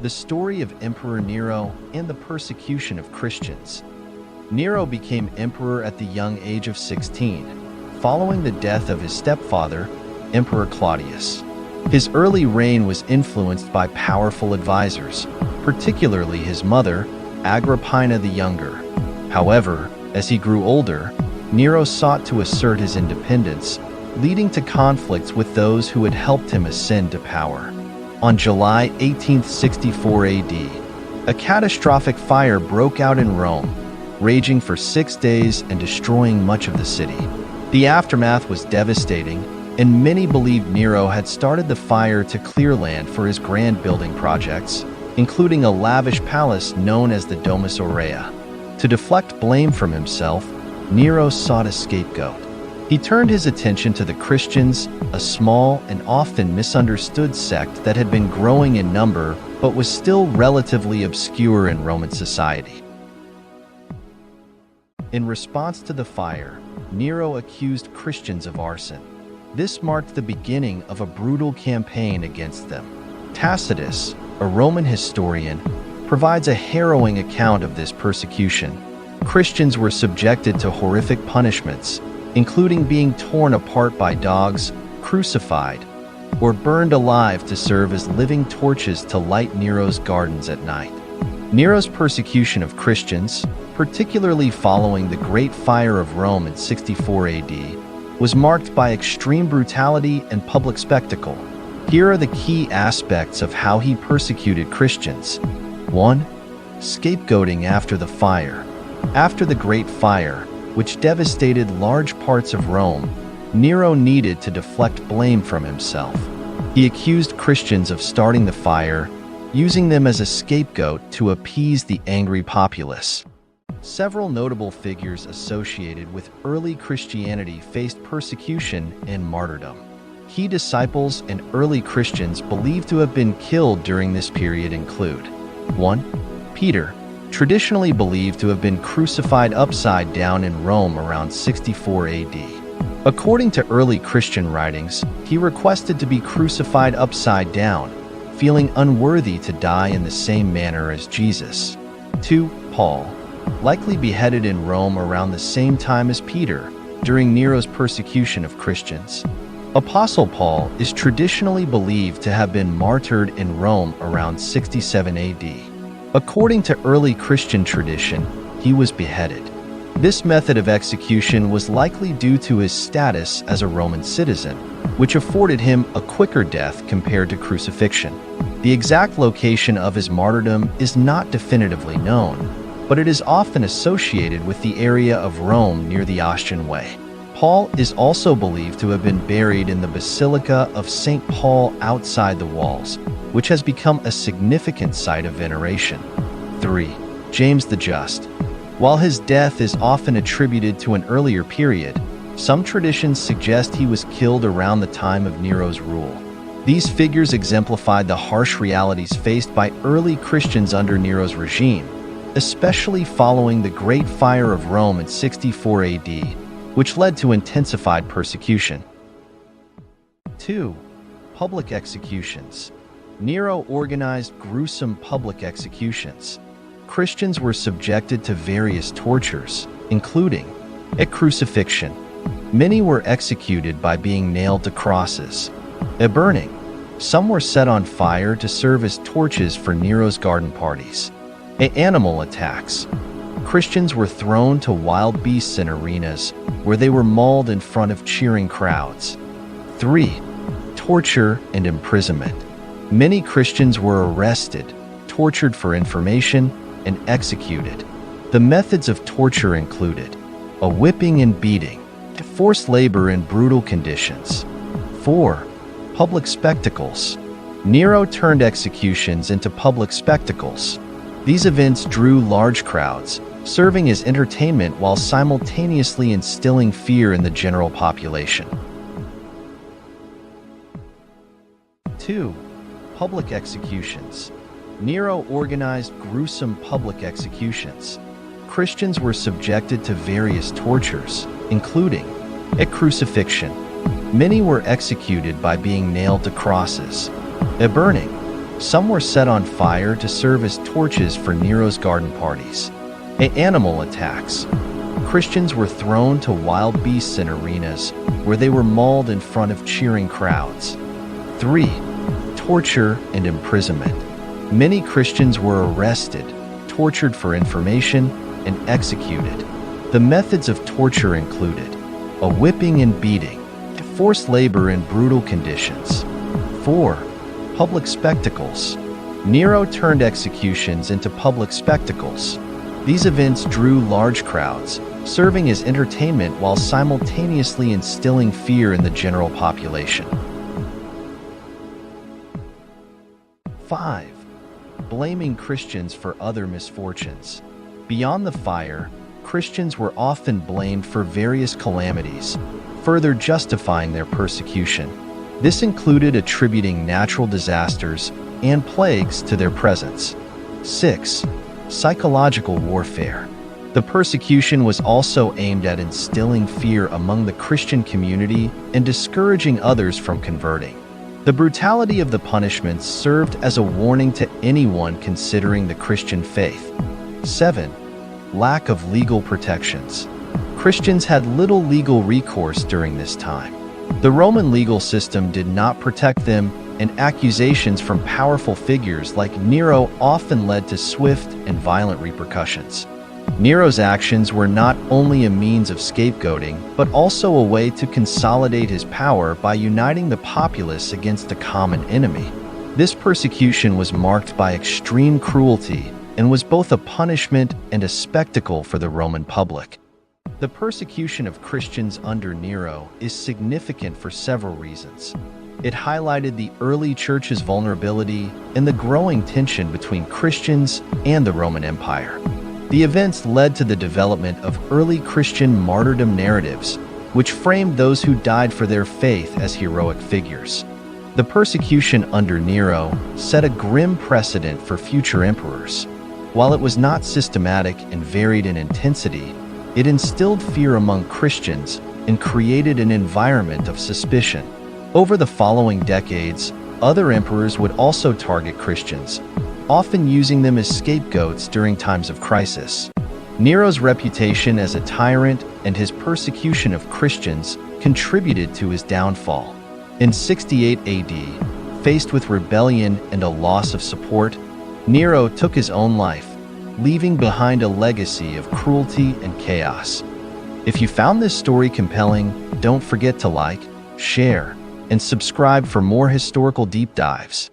the story of Emperor Nero and the persecution of Christians. Nero became emperor at the young age of 16, following the death of his stepfather, Emperor Claudius. His early reign was influenced by powerful advisors, particularly his mother, Agrippina the Younger. However, as he grew older, Nero sought to assert his independence, leading to conflicts with those who had helped him ascend to power. On July 18, 64 AD, a catastrophic fire broke out in Rome, raging for 6 days and destroying much of the city. The aftermath was devastating, and many believed Nero had started the fire to clear land for his grand building projects, including a lavish palace known as the Domus Aurea. To deflect blame from himself, Nero sought a scapegoat. He turned his attention to the Christians, a small and often misunderstood sect that had been growing in number but was still relatively obscure in Roman society. In response to the fire, Nero accused Christians of arson. This marked the beginning of a brutal campaign against them. Tacitus, a Roman historian, provides a harrowing account of this persecution. Christians were subjected to horrific punishments, including being torn apart by dogs, crucified, or burned alive to serve as living torches to light Nero's gardens at night. Nero's persecution of Christians, particularly following the Great Fire of Rome in 64 AD, was marked by extreme brutality and public spectacle. Here are the key aspects of how he persecuted Christians. 1. Scapegoating after the fire. After the Great Fire, which devastated large parts of Rome, Nero needed to deflect blame from himself. He accused Christians of starting the fire, using them as a scapegoat to appease the angry populace. Several notable figures associated with early Christianity faced persecution and martyrdom. Key disciples and early Christians believed to have been killed during this period include 1. Peter, traditionally believed to have been crucified upside down in Rome around 64 AD. According to early Christian writings, he requested to be crucified upside down, feeling unworthy to die in the same manner as Jesus. 2. Paul, likely beheaded in Rome around the same time as Peter, during Nero's persecution of Christians. Apostle Paul is traditionally believed to have been martyred in Rome around 67 AD. According to early Christian tradition, he was beheaded. This method of execution was likely due to his status as a Roman citizen, which afforded him a quicker death compared to crucifixion. The exact location of his martyrdom is not definitively known, but it is often associated with the area of Rome near the Ostian Way. Paul is also believed to have been buried in the Basilica of St. Paul outside the walls, which has become a significant site of veneration. 3. James the Just. While his death is often attributed to an earlier period, some traditions suggest he was killed around the time of Nero's rule. These figures exemplified the harsh realities faced by early Christians under Nero's regime, especially following the Great Fire of Rome in 64 AD, which led to intensified persecution. 2. Public executions. Nero organized gruesome public executions. Christians were subjected to various tortures, including a crucifixion. Many were executed by being nailed to crosses. A burning. Some were set on fire to serve as torches for Nero's garden parties. Animal attacks. Christians were thrown to wild beasts in arenas where they were mauled in front of cheering crowds. 3. Torture and imprisonment. Many Christians were arrested, tortured for information, and executed. The methods of torture included a whipping and beating, forced labor in brutal conditions. 4. Public spectacles. Nero turned executions into public spectacles. These events drew large crowds, serving as entertainment while simultaneously instilling fear in the general population. 2. Public executions. Nero organized gruesome public executions. Christians were subjected to various tortures, including a crucifixion. Many were executed by being nailed to crosses. A burning. Some were set on fire to serve as torches for Nero's garden parties. Animal attacks. Christians were thrown to wild beasts in arenas where they were mauled in front of cheering crowds. 3. Torture and imprisonment. Many Christians were arrested, tortured for information, and executed. The methods of torture included a whipping and beating, forced labor in brutal conditions. 4. Public spectacles. Nero turned executions into public spectacles. These events drew large crowds, serving as entertainment while simultaneously instilling fear in the general population. 5. Blaming Christians for other misfortunes. Beyond the fire, Christians were often blamed for various calamities, further justifying their persecution. This included attributing natural disasters and plagues to their presence. 6. Psychological warfare. The persecution was also aimed at instilling fear among the Christian community and discouraging others from converting. The brutality of the punishments served as a warning to anyone considering the Christian faith. 7. Lack of legal protections. Christians had little legal recourse during this time. The Roman legal system did not protect them, and accusations from powerful figures like Nero often led to swift and violent repercussions. Nero's actions were not only a means of scapegoating, but also a way to consolidate his power by uniting the populace against a common enemy. This persecution was marked by extreme cruelty and was both a punishment and a spectacle for the Roman public. The persecution of Christians under Nero is significant for several reasons. It highlighted the early church's vulnerability and the growing tension between Christians and the Roman Empire. The events led to the development of early Christian martyrdom narratives, which framed those who died for their faith as heroic figures. The persecution under Nero set a grim precedent for future emperors. While it was not systematic and varied in intensity, it instilled fear among Christians and created an environment of suspicion. Over the following decades, other emperors would also target Christians, often using them as scapegoats during times of crisis. Nero's reputation as a tyrant and his persecution of Christians contributed to his downfall. In 68 AD, faced with rebellion and a loss of support, Nero took his own life, leaving behind a legacy of cruelty and chaos. If you found this story compelling, don't forget to like, share, and subscribe for more historical deep dives.